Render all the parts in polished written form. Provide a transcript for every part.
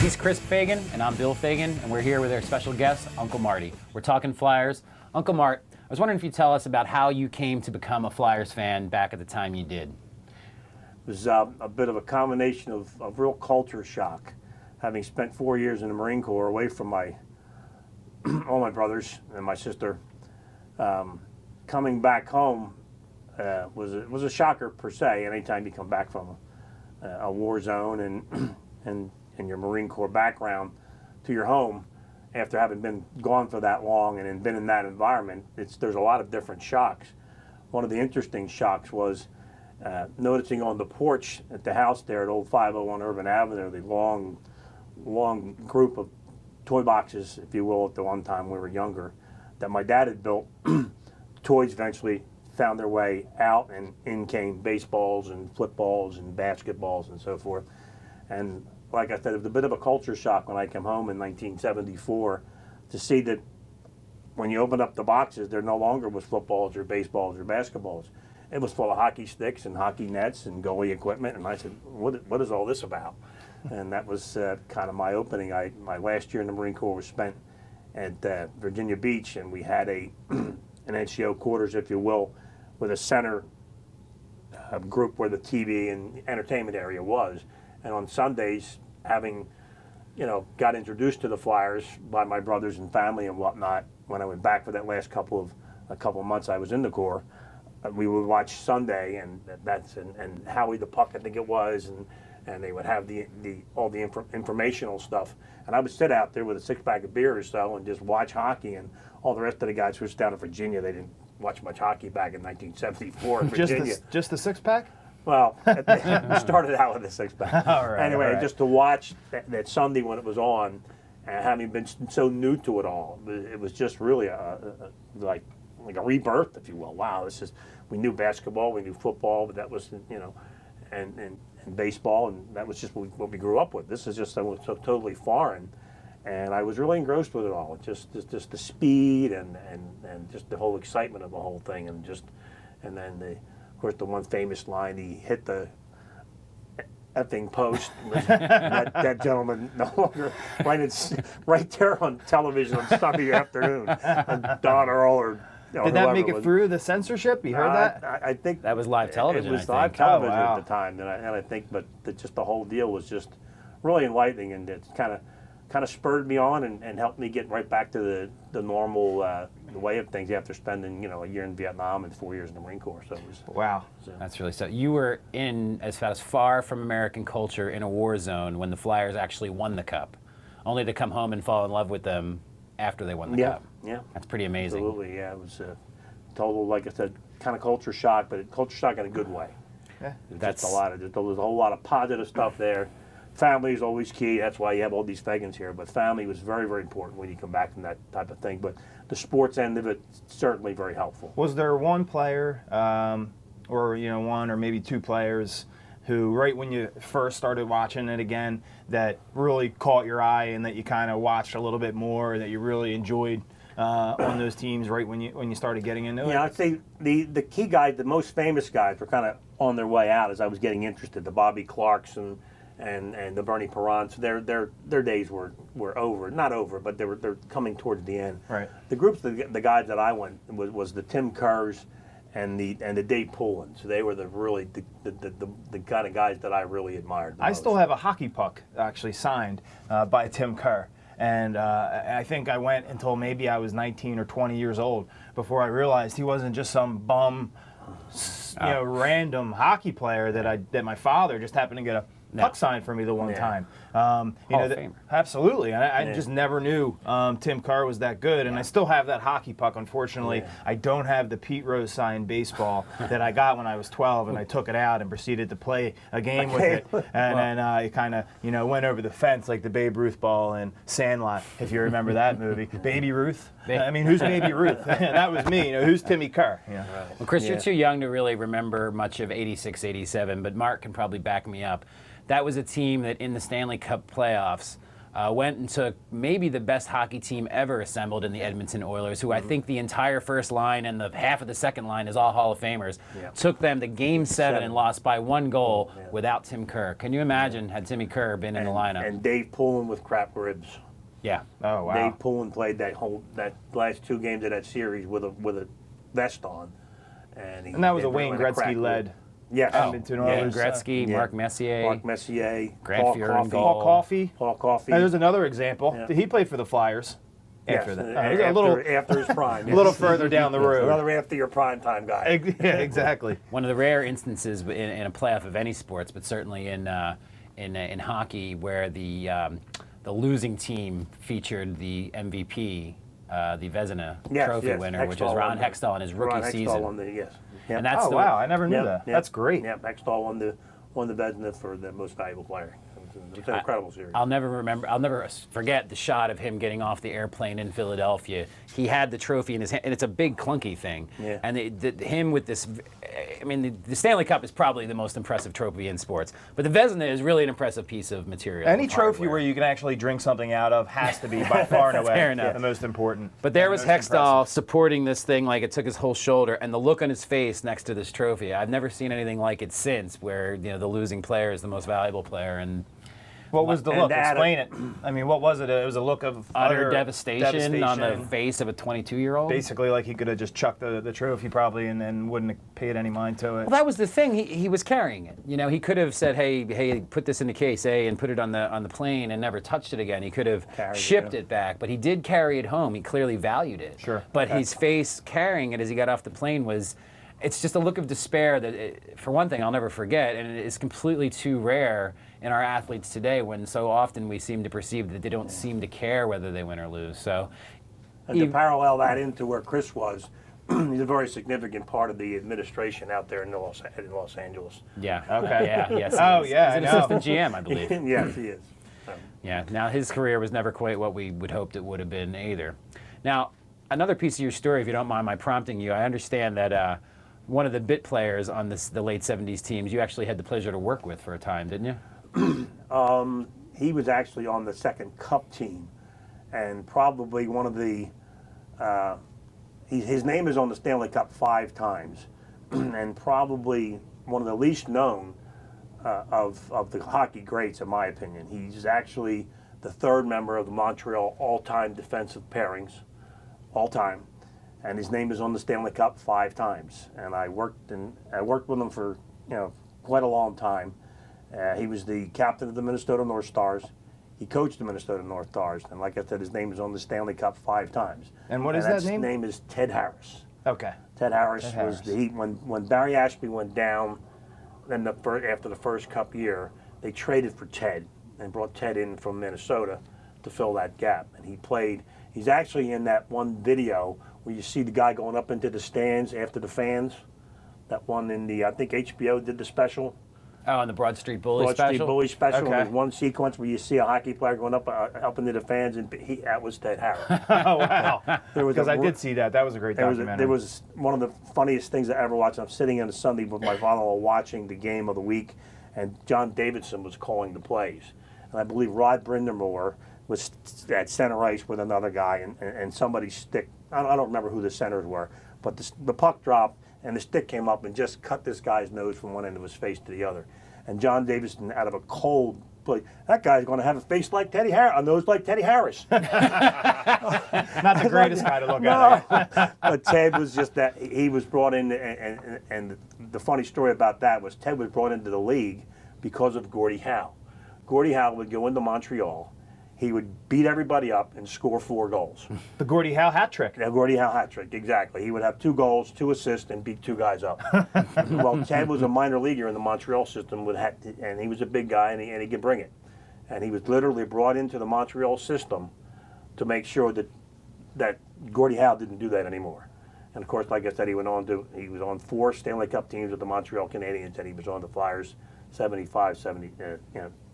He's Chris Fagan, and I'm Bill Fagan, and we're here with our special guest, Uncle Marty. We're talking Flyers. Uncle Mart, I was wondering if you'd tell us about how you came to become a Flyers fan back at the time you did. It was a bit of a combination of real culture shock, having spent 4 years in the Marine Corps away from all my brothers and my sister. Coming back home was a shocker per se. Anytime you come back from a war zone and your Marine Corps background to your home, after having been gone for that long and been in that environment, there's a lot of different shocks. One of the interesting shocks was noticing on the porch at the house there at Old 501 Urban Avenue, the long group of toy boxes, if you will, at the one time we were younger, that my dad had built. Toys eventually found their way out, and in came baseballs and footballs and basketballs and so forth. And like I said, it was a bit of a culture shock when I came home in 1974 to see that when you open up the boxes, there no longer was footballs or baseballs or basketballs. It was full of hockey sticks and hockey nets and goalie equipment, and I said, what is all this about? And that was kind of my opening. My last year in the Marine Corps was spent at Virginia Beach, and we had an NCO quarters, if you will, with a center group where the TV and entertainment area was. And on Sundays, having, got introduced to the Flyers by my brothers and family and whatnot, when I went back for that last couple of months I was in the Corps, we would watch Sunday, and and Howie the Puck, I think it was, and they would have all the informational stuff. And I would sit out there with a 6-pack of beer or so and just watch hockey, and all the rest of the guys who was down in Virginia, they didn't watch much hockey back in 1974 in Virginia. Just the 6-pack? Well, we started out with a 6-pack. Anyway, all right. Just to watch that Sunday when it was on, and having been so new to it all, it was just really like a rebirth, if you will. Wow, we knew basketball, we knew football, but that was, and baseball, and that was just what we grew up with. This is just so totally foreign, and I was really engrossed with it all. Just the speed and just the whole excitement of the whole thing, and then of course the one famous line, he hit the effing post. that gentleman no longer right there on television on Sunday afternoon. And Don Earl or did that make it through the censorship? You heard that? I think that was live television. It was live television at the time, and I think, but just the whole deal was just really enlightening, and it kind of spurred me on and helped me get right back to the normal the way of things after spending a year in Vietnam and 4 years in the Marine Corps. So it was wow. That's really so. You were as far from American culture in a war zone when the Flyers actually won the Cup, only to come home and fall in love with them after they won the Cup. Yeah, that's pretty amazing. Absolutely, yeah. It was a total, like I said, kind of culture shock, but culture shock in a good way. Yeah, that's there was a whole lot of positive stuff there. Family is always key. That's why you have all these Fagans here. But family was very, very important when you come back from that type of thing. But the sports end of it, certainly very helpful. Was there one player, or one or maybe two players, who right when you first started watching it again, that really caught your eye and that you kind of watched a little bit more, that you really enjoyed on those teams right when you started getting into it? Yeah, I'd say the key guys, the most famous guys, were kind of on their way out as I was getting interested. The Bobby Clarks and the Bernie Perrons, their days were over. Not over, but they're coming towards the end. Right. The groups, the guys that I went was the Tim Kerrs and the Dave Poulins. They were the kind of guys that I really admired. I still have a hockey puck actually signed by Tim Kerr. And I think I went until maybe I was 19 or 20 years old before I realized he wasn't just some bum, random hockey player that my father just happened to get a puck signed for me the one time. Hall of Famer. Absolutely. I just never knew Tim Kerr was that good, and I still have that hockey puck. Unfortunately, I don't have the Pete Rose signed baseball that I got when I was 12, and I took it out and proceeded to play a game with it, and then it kind of went over the fence like the Babe Ruth ball in Sandlot, if you remember that movie. Baby Ruth. I mean, who's Baby Ruth? That was me. Who's Timmy Kerr? Yeah. Well, Chris, you're too young to really remember much of '86, '87, but Mark can probably back me up. That was a team that in the Stanley Cup Playoffs went and took maybe the best hockey team ever assembled in the Edmonton Oilers, who I think the entire first line and the half of the second line is all Hall of Famers, took them to Game 7 and lost by 1 goal without Tim Kerr. Can you imagine had Timmy Kerr been in the lineup? And Dave Poulin with crap ribs. Yeah. Oh, wow. Dave Poulin played that last 2 games of that series with a vest on. And that was a Wayne Gretzky-led. Yes. Edmonton Oilers. Gretzky, Mark Messier, Grant Fuhrer Coffey. in goal. Paul Coffey. Hey, there's another example. Yeah. He played for the Flyers. Yes, After that. after his prime. A little further down the road. Another after your prime time guy. Yeah, exactly. One of the rare instances in a playoff of any sports, but certainly in hockey, where the losing team featured the MVP, the Vezina Trophy winner, which was Ron Hextall in his rookie season. Won the, yes. And that's Oh, wow. I never knew that. That's great. Yeah, Hextall won the Vezina for the most valuable player. It was an incredible series. I'll never forget the shot of him getting off the airplane in Philadelphia. He had the trophy in his hand, and it's a big clunky thing. Yeah. And him with this, I mean, the Stanley Cup is probably the most impressive trophy in sports, but the Vezina is really an impressive piece of material. Any trophy where you can actually drink something out of has to be by far and away Fair enough. the most important. But there was Hextall supporting this thing like it took his whole shoulder, and the look on his face next to this trophy. I've never seen anything like it since, where the losing player is the most valuable player. And what was the look? Explain it. I mean, what was it? It was a look of utter devastation on the face of a 22-year-old. Basically, like he could have just chucked the trophy probably and then wouldn't have paid any mind to it. Well, that was the thing. He was carrying it. He could have said, hey, put this in the case, and put it on the plane and never touched it again. He could have shipped it back, but he did carry it home. He clearly valued it. Sure. But his face carrying it as he got off the plane it's just a look of despair that, for one thing, I'll never forget, and it is completely too rare in our athletes today, when so often we seem to perceive that they don't seem to care whether they win or lose. So, and to parallel that into where Chris was, he's a very significant part of the administration out there in Los Angeles. Yeah. Okay. Yeah. Yes. Oh, yeah. He's an assistant GM, I believe. Yes, he is. So. Yeah. Now his career was never quite what we would hoped it would have been either. Now, another piece of your story, if you don't mind my prompting you, I understand that one of the bit players on the late '70s teams you actually had the pleasure to work with for a time, didn't you? He was actually on the second Cup team, and probably one of the. His name is on the Stanley Cup 5 times, and probably one of the least known of the hockey greats, in my opinion. He's actually the 3rd member of the Montreal all-time defensive pairings, all time, and his name is on the Stanley Cup 5 times. And I worked with him for quite a long time. He was the captain of the Minnesota North Stars. He coached the Minnesota North Stars, and like I said, his name is on the Stanley Cup 5 times. And what is that name? His name is Ted Harris. Okay. Ted Harris was when Barry Ashby went down, then after the first Cup year, they traded for Ted and brought Ted in from Minnesota to fill that gap. And he played. He's actually in that one video where you see the guy going up into the stands after the fans. That one in I think HBO did the special. Oh, on the Broad Street Bully special? Broad Street Bully special. Okay. There's one sequence where you see a hockey player going up into the fans, and that was Ted Harris. Oh, wow. Because I did see that. That was a great documentary. There was one of the funniest things I ever watched. I'm sitting on a Sunday with my father-in-law watching the game of the week, and John Davidson was calling the plays. And I believe Rod Brindamore was at center ice with another guy, and somebody's stick, I don't remember who the centers were, but the puck dropped, and the stick came up and just cut this guy's nose from one end of his face to the other. And John Davidson, out of a cold, that guy's going to have a face like Teddy Harris, a nose like Teddy Harris. Not the greatest guy to look at. But Ted was just that. He was brought in, and the funny story about that was Ted was brought into the league because of Gordie Howe. Gordie Howe would go into Montreal. He would beat everybody up and score 4 goals. The Gordie Howe hat trick. Yeah, Gordie Howe hat trick, exactly. He would have 2 goals, 2 assists, and beat 2 guys up. Well, Ted was a minor leaguer in the Montreal system, and he was a big guy, and he could bring it. And he was literally brought into the Montreal system to make sure that Gordie Howe didn't do that anymore. And of course, like I said, he was on 4 Stanley Cup teams with the Montreal Canadiens, and he was on the Flyers 75, 70,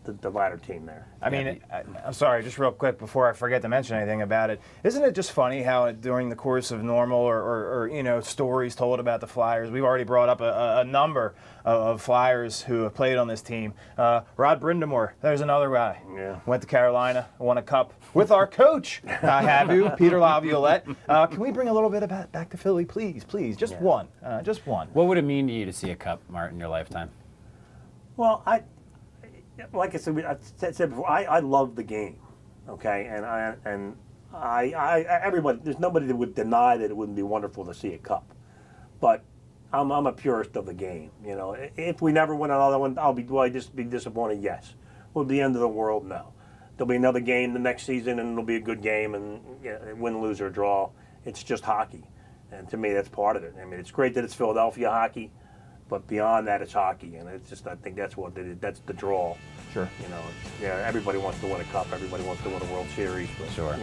the latter team there. I mean, I'm sorry, just real quick before I forget to mention anything about it. Isn't it just funny how during the course of normal or stories told about the Flyers, we've already brought up a number of Flyers who have played on this team. Rod Brindamore, there's another guy. Yeah. Went to Carolina, won a cup with our coach, Habu, Peter Laviolette. Can we bring a little bit of that back to Philly, please? Just one. Just one. What would it mean to you to see a cup, Mark, in your lifetime? Well, like I said before, I love the game, okay, and everybody, there's nobody that would deny that it wouldn't be wonderful to see a cup, but I'm a purist of the game. If we never win another one, will I just be disappointed? Yes. Will it be the end of the world? No. There'll be another game the next season, and it'll be a good game, and win, lose, or draw. It's just hockey, and to me, that's part of it. I mean, it's great that it's Philadelphia hockey. But beyond that, it's hockey, and it's just I think that's that's the draw. Sure. Everybody wants to win a cup, everybody wants to win a World Series, but Sure.